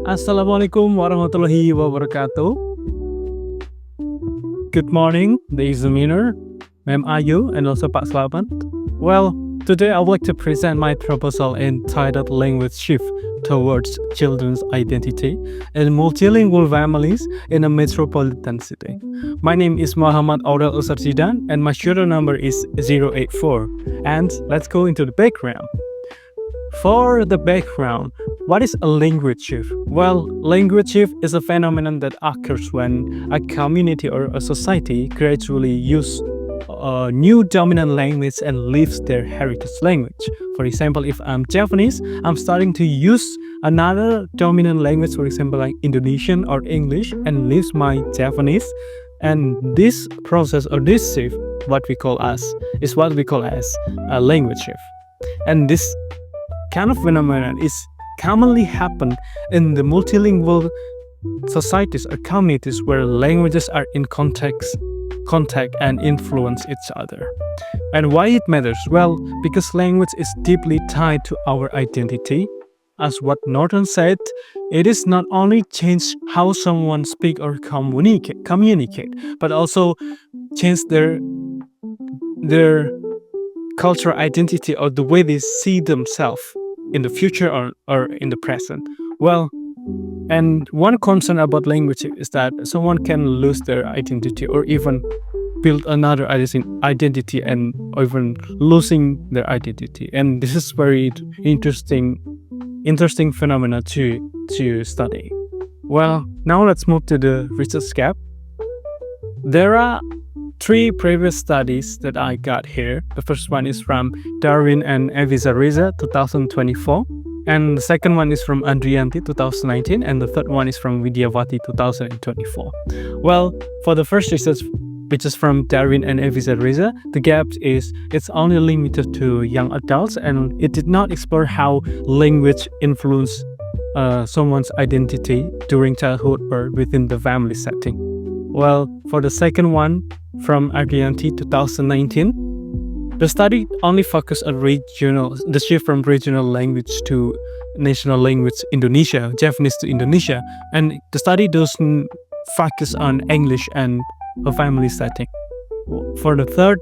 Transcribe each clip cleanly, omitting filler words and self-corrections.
Assalamualaikum warahmatullahi wabarakatuh. Good morning, the examiner, Ma'am Ayu, and also Pak Slavan. Well, today I would like to present my proposal entitled Language Shift Towards Children's Identity in Multilingual Families in a Metropolitan City. My name is Mohammad Aurell Zidane, and my serial number is 084. And let's go into the background. For the background, what is a language shift? Well, language shift is a phenomenon that occurs when a community or a society gradually use a new dominant language and leaves their heritage language. For example, if I'm Japanese, I'm starting to use another dominant language, for example, like Indonesian or English, and leaves my Japanese. And this process or this shift, what we call as a language shift. And this kind of phenomenon is commonly happen in the multilingual societies or communities where languages are in contact and influence each other. And why it matters? Well, because language is deeply tied to our identity. As what Norton said, it is not only change how someone speak or communicate, but also change their cultural identity or the way they see themselves in the future or in the present. Well, and one concern about language is that someone can lose their identity or even build another identity and even losing their identity. And this is very interesting phenomena to study. Well, now let's move to the research gap. There are 3 previous studies that I got here. The first one is from Darwin and Evisariza, 2024. And the second one is from Andrianti, 2019. And the third one is from Widyawati, 2024. Well, for the first research, which is from Darwin and Evisariza, the gap is it's only limited to young adults, and it did not explore how language influence someone's identity during childhood or within the family setting. Well, for the second one, from Andrianti 2019, the study only focused on the shift from regional language to national language Indonesia, Japanese to Indonesia, and the study doesn't focus on English and a family setting. For the third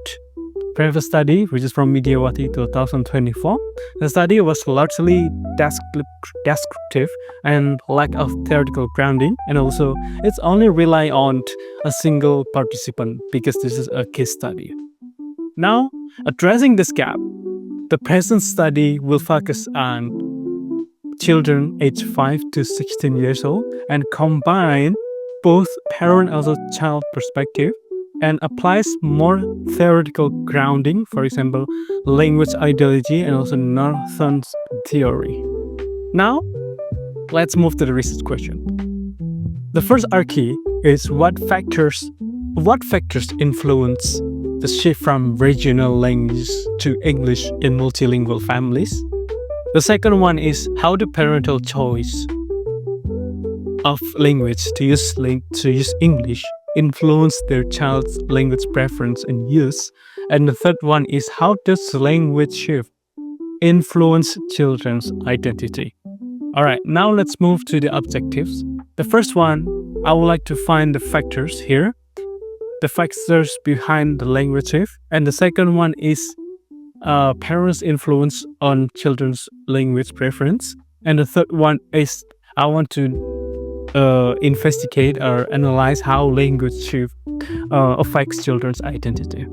previous study, which is from Widyawati 2024, the study was largely descriptive and lack of theoretical grounding, and also it's only rely on a single participant because this is a case study. Now, addressing this gap, the present study will focus on children aged 5 to 16 years old and combine both parent and also child perspective and applies more theoretical grounding, for example, language ideology and also Norton's theory. Now, let's move to the research question. The first key is what factors influence the shift from regional language to English in multilingual families? The second one is how the parental choice of language to use English influence their child's language preference and use. And the third one is how does language shift influence children's identity? All right, now let's move to the objectives. The first one, I would like to find the factors here, the factors behind the language shift. And the second one is parents' influence on children's language preference. And the third one is I want to investigate or analyze how language shift affects children's identity.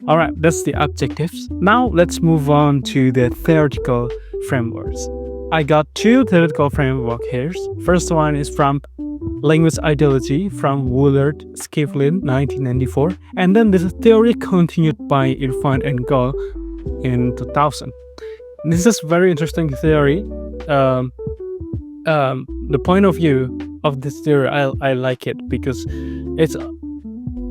All right, that's the objectives. Now let's move on to the theoretical frameworks. I got 2 theoretical frameworks here. First one is from Language Ideology from Woolard Skivlin, 1994, and then this theory continued by Irfan and Gall in 2000. This is very interesting theory. The point of view of this theory, I like it because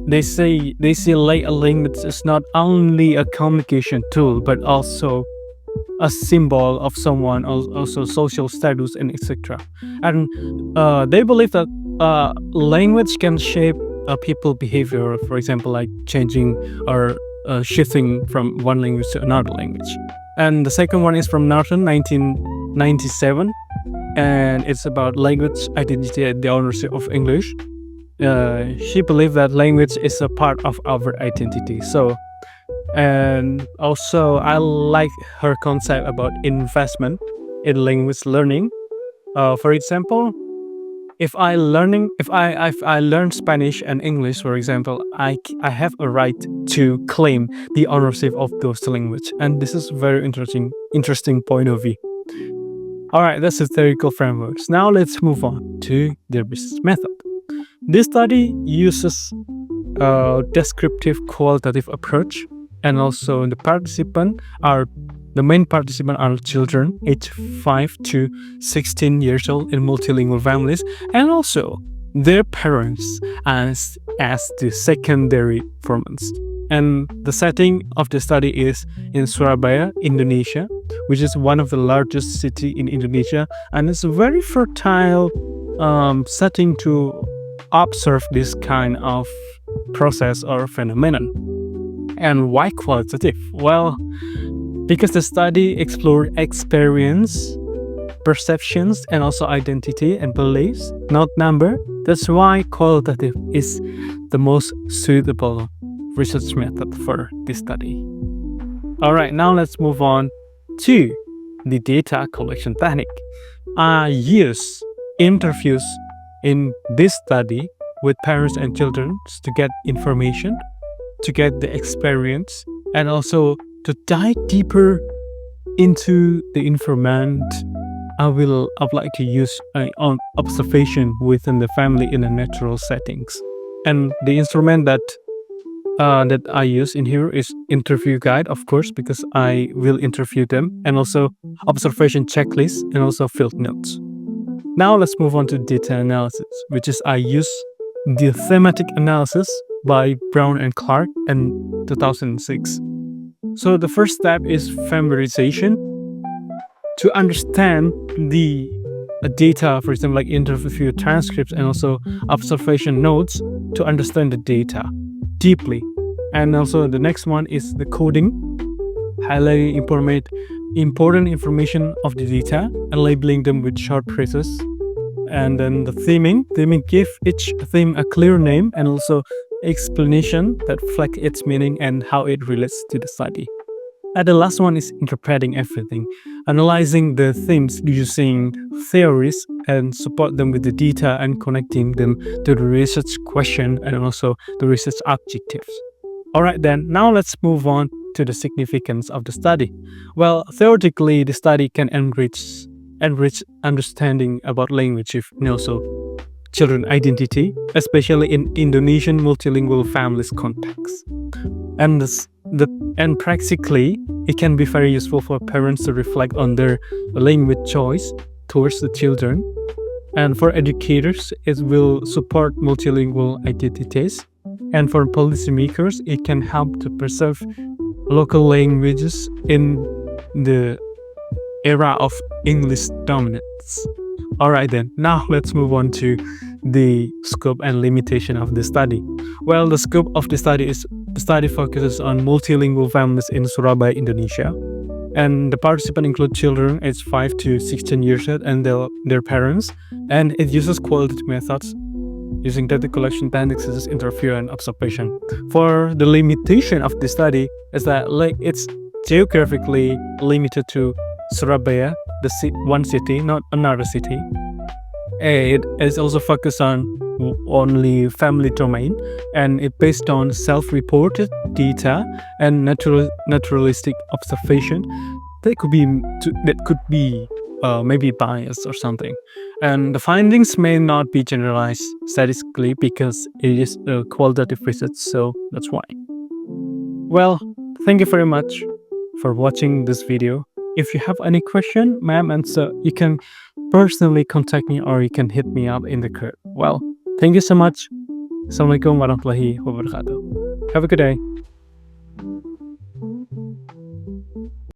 they say like a language is not only a communication tool but also a symbol of someone, also social status and etc. And they believe that language can shape people behavior, for example, like changing or shifting from one language to another language. And the second one is from Norton, 1997. and it's about language, identity, and the ownership of English. She believed that language is a part of our identity. And also I like her concept about investment in language learning. For example, if I learn Spanish and English, for example, I have a right to claim the ownership of those language, and this is very interesting point of view. All right, that's the theoretical frameworks. Now let's move on to the business method. This study uses a descriptive qualitative approach, and also the main participant are children aged 5 to 16 years old in multilingual families, and also their parents as the secondary formants. And the setting of the study is in Surabaya, Indonesia, which is one of the largest city in Indonesia, and it's a very fertile setting to observe this kind of process or phenomenon. And why qualitative? Well, because the study explored experience, perceptions, and also identity and beliefs, not number. That's why qualitative is the most suitable research method for this study. All right, now let's move on to the data collection technique. I use interviews in this study with parents and children to get information, to get the experience, and also to dive deeper into the informant. I would like to use on observation within the family in a natural settings. And the instrument that I use in here is interview guide, of course, because I will interview them, and also observation checklist, and also field notes. Now let's move on to data analysis, which is I use the thematic analysis by Brown and Clark in 2006. So the first step is familiarization. To understand the data, for example, like interview transcripts and also observation notes, to understand the data deeply. And also the next one is the coding, highlighting important information of the data and labeling them with short phrases. And then the theming give each theme a clear name and also explanation that reflect its meaning and how it relates to the study. And the last one is interpreting everything, analyzing the themes using theories and support them with the data and connecting them to the research question and also the research objectives. All right, then now let's move on to the significance of the study. Well, theoretically, the study can enrich understanding about language and also children identity, especially in Indonesian multilingual families context. And practically, it can be very useful for parents to reflect on their language choice towards the children. And for educators, it will support multilingual identities. And for policymakers, it can help to preserve local languages in the era of English dominance. All right, then, now let's move on to the scope and limitation of the study. Well, the scope of the study focuses on multilingual families in Surabaya, Indonesia. And the participants include children aged 5 to 16 years old and their parents. And it uses qualitative methods using data collection techniques such as interview and observation. For the limitation of the study is that it's geographically limited to Surabaya, one city, not another city. It is also focused on only family domain, and it based on self-reported data and naturalistic observation that could be maybe biased or something. And the findings may not be generalized statistically because it is a qualitative research, so that's why. Well, thank you very much for watching this video. If you have any question, ma'am, and so you can personally contact me or you can hit me up in the chat. Well, thank you so much. Assalamualaikum warahmatullahi wabarakatuh. Have a good day.